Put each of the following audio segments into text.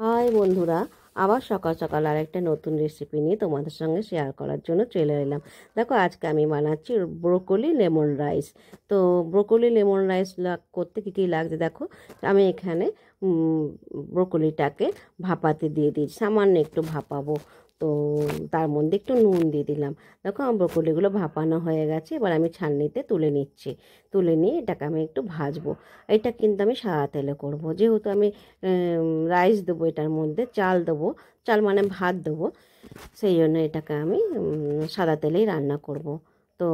High বন্ধুরা, আবার সকাল সকাল আর একটা নতুন রেসিপি নিয়ে তোমাদের সঙ্গে শেয়ার করার জন্য চলে এলাম। দেখো আজকে আমি বানাচ্ছি ব্রোকলি লেমন রাইস। তো ব্রোকলি লেমন রাইস করতে কী কী লাগছে দেখো। আমি এখানে ব্রোকলিটাকে ভাপাতে দিয়ে দিয়েছি, সামান্য একটু ভাপাবো। তো তার মধ্যে একটু নুন দিয়ে দিলাম। দেখো আমার ব্রোকলিগুলো ভাপানো হয়ে গেছে, এবার আমি ছাঁকনিতে তুলে নিচ্ছি। তুলে নিয়ে এটাকে আমি একটু ভাজবো। এটা কিন্তু আমি সাদা তেলে করবো, যেহেতু আমি রাইস দেবো, এটার মধ্যে চাল দেবো, চাল মানে ভাত দেবো, সেই জন্য এটাকে আমি সাদা তেলেই রান্না করব। তো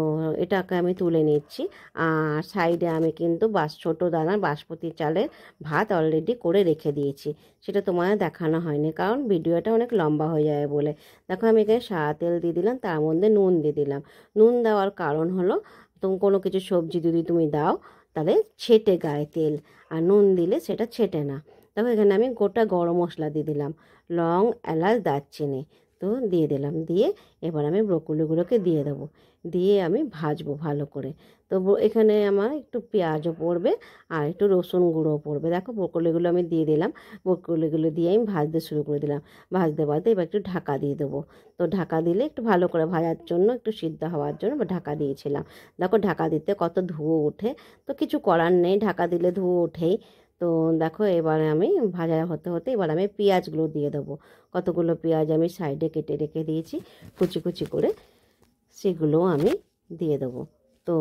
এটাকে আমি তুলে নিচ্ছি। আর সাইডে আমি কিন্তু ছোটো দানার বাসমতি চালের ভাত অলরেডি করে রেখে দিয়েছি, সেটা তোমাদের দেখানো হয়নি কারণ ভিডিওটা অনেক লম্বা হয়ে যাবে বলে। দেখো আমি এখানে সাদা তেল দিয়ে দিলাম, তার মধ্যে নুন দিয়ে দিলাম। নুন দেওয়ার কারণ হলো, তুমি কোনো কিছু সবজি যদি তুমি দাও তাহলে ছেটে গায়ে তেল, আর নুন দিলে সেটা ছেটে না। দেখো এখানে আমি গোটা গরম মশলা দিয়ে দিলাম, লং, এলাচ, দারচিনি তো দিয়ে দিলাম। দিয়ে এবার আমি ব্রোকলিগুলোকে দিয়ে দেবো, দিয়ে আমি ভাজবো ভালো করে। তো এখানে আমার একটু পেঁয়াজও পড়বে আর একটু রসুন গুঁড়োও পড়বে। দেখো ব্রোকলিগুলো আমি দিয়ে দিলাম, ব্রোকলিগুলো দিয়ে আমি ভাজতে শুরু করে দিলাম। ভাজতে ভাজতে এবার একটু ঢাকা দিয়ে দেবো। তো ঢাকা দিলে একটু ভালো করে ভাজার জন্য, একটু সিদ্ধ হওয়ার জন্য ঢাকা দিয়েছিলাম। দেখো ঢাকা দিতে কত ধুয়ো ওঠে, তো কিছু করার নেই, ঢাকা দিলে ধুয়ো ওঠেই। তো দেখো এবারে আমি ভাজা হতে হতে এবার আমি পেঁয়াজগুলো দিয়ে দেবো। কতগুলো পেঁয়াজ আমি সাইডে কেটে রেখে দিয়েছি কুচি কুচি করে, সেগুলোও আমি দিয়ে দেবো। তো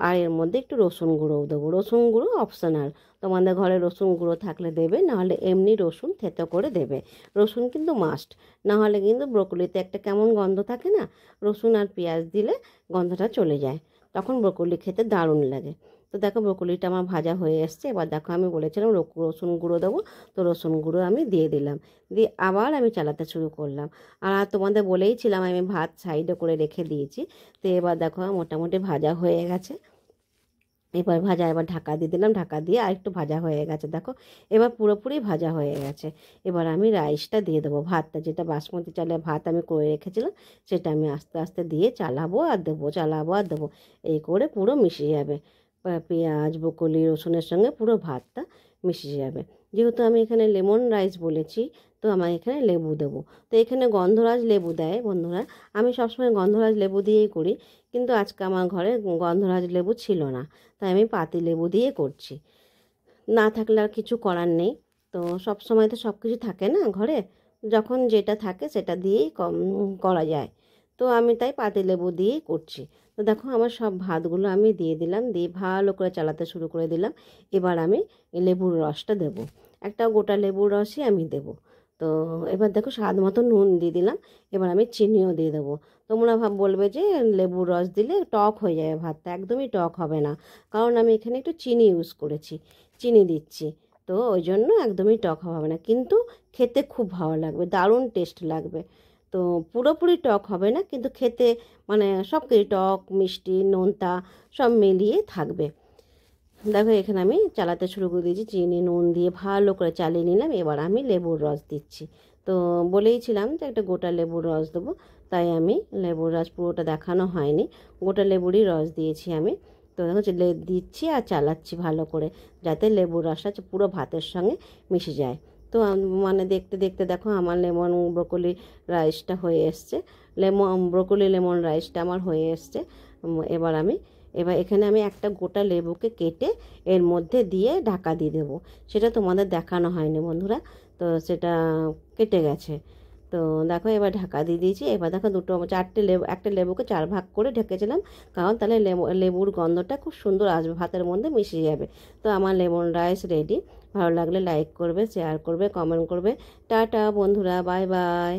আর এর মধ্যে একটু রসুন গুঁড়োও দেবো। রসুন গুঁড়ো অপশনাল, তোমাদের ঘরে রসুন গুঁড়ো থাকলে দেবে, নাহলে এমনি রসুন থেতো করে দেবে। রসুন কিন্তু মাস্ট, নাহলে কিন্তু ব্রোকলিতে একটা কেমন গন্ধ থাকে না, রসুন আর পেঁয়াজ দিলে গন্ধটা চলে যায়, তখন ব্রোকলি খেতে দারুণ লাগে। তো দেখো ব্রোকলিটা আমার ভাজা হয়ে এসছে। এবার দেখো আমি বলেছিলাম রসুন গুঁড়ো দেবো, তো রসুন গুঁড়ো আমি দিয়ে দিলাম। দিয়ে আবার আমি চালাতে শুরু করলাম। আর তোমাদের বলেইছিলাম আমি ভাত সাইডে করে রেখে দিয়েছি। তো এবার দেখো মোটামুটি ভাজা হয়ে গেছে। এবার ঢাকা দিয়ে দিলাম, ঢাকা দিয়ে আর একটু ভাজা হয়ে গেছে। দেখো এবার পুরোপুরি ভাজা হয়ে গেছে। এবার আমি রাইসটা দিয়ে দেবো, ভাতটা যেটা বাসমতি চালের ভাত আমি করে রেখেছিলাম, সেটা আমি আস্তে আস্তে দিয়ে চালাবো আর দেবো, চালাবো আর দেবো, এই করে পুরো মিশে যাবে। পেঁয়াজ, ব্রোকলি, রসুনের সঙ্গে পুরো ভাতটা মিশে যাবে। যেহেতু আমি এখানে লেমন রাইস বলেছি, তো আমার এখানে লেবু দেবো। তো এখানে গন্ধরাজ লেবু দেয় বন্ধুরা, আমি সবসময় গন্ধরাজ লেবু দিয়েই করি, কিন্তু আজকে আমার ঘরে গন্ধরাজ লেবু ছিল না, তাই আমি পাতি লেবু দিয়ে করছি। না থাকলে আর কিছু করার নেই, তো সব সময় তো সব কিছু থাকে না ঘরে, যখন যেটা থাকে সেটা দিয়েই করা যায়। তো আমি তাই পাতি লেবু দিয়েই করছি। তো দেখো আমার সব ভাতগুলো আমি দিয়ে দিলাম, দিয়ে ভালো করে চালাতে শুরু করে দিলাম। এবার আমি লেবুর রসটা দেব, একটা গোটা লেবুর রসই আমি দেব। তো এবার দেখো স্বাদ মতো নুন দিয়ে দিলাম। এবার আমি চিনিও দিয়ে দেবো। তোমরা বলবে যে লেবুর রস দিলে টক হয়ে যাবে ভাতটা, একদমই টক হবে না, কারণ আমি এখানে একটু চিনি ইউজ করেছি, চিনি দিচ্ছি। তো ওই জন্য একদমই টক হবে না, কিন্তু খেতে খুব ভালো লাগবে, দারুণ টেস্ট লাগবে। তো পুরোপুরি টক হবে না, কিন্তু খেতে মানে সব কিছু টক, মিষ্টি, নোনতা সব মিলিয়ে থাকবে। দেখো এখানে আমি চালাতে শুরু করে দিয়েছি, চিনি নুন দিয়ে ভালো করে চালিয়ে নিলাম। এবার আমি লেবুর রস দিচ্ছি। তো বলেইছিলাম যে একটা গোটা লেবুর রস দেবো, তাই আমি লেবুর রস পুরোটা দেখানো হয়নি, গোটা লেবুরই রস দিয়েছি আমি। তো দেখো দিচ্ছি আর চালাচ্ছি ভালো করে, যাতে লেবুর রসটা পুরো ভাতের সঙ্গে মিশে যায়। তো মানে দেখতে দেখতে দেখো আমার লেমন ব্রোকলি রাইসটা হয়ে এসছে, ব্রোকলি লেমন রাইসটা আমার হয়ে এসছে। এবার এখানে আমি একটা গোটা লেবুকে কেটে এর মধ্যে দিয়ে ঢাকা দিয়ে দেবো, সেটা তোমাদের দেখানো হয়নি বন্ধুরা, তো সেটা কেটে গেছে। তো দেখো এবার ঢাকা দিয়ে দিয়েছি। এবার দেখো একটা লেবুকে 4 ভাগ করে ঢেকেছিলাম, কারণ তাহলে লেবুর গন্ধটা খুব সুন্দর আসবে, ভাতের মধ্যে মিশে যাবে। তো আমার লেমন রাইস রেডি। ভালো লাগলে লাইক করবে, শেয়ার করবে, কমেন্ট করবে। টাটা বন্ধুরা, বাই বাই।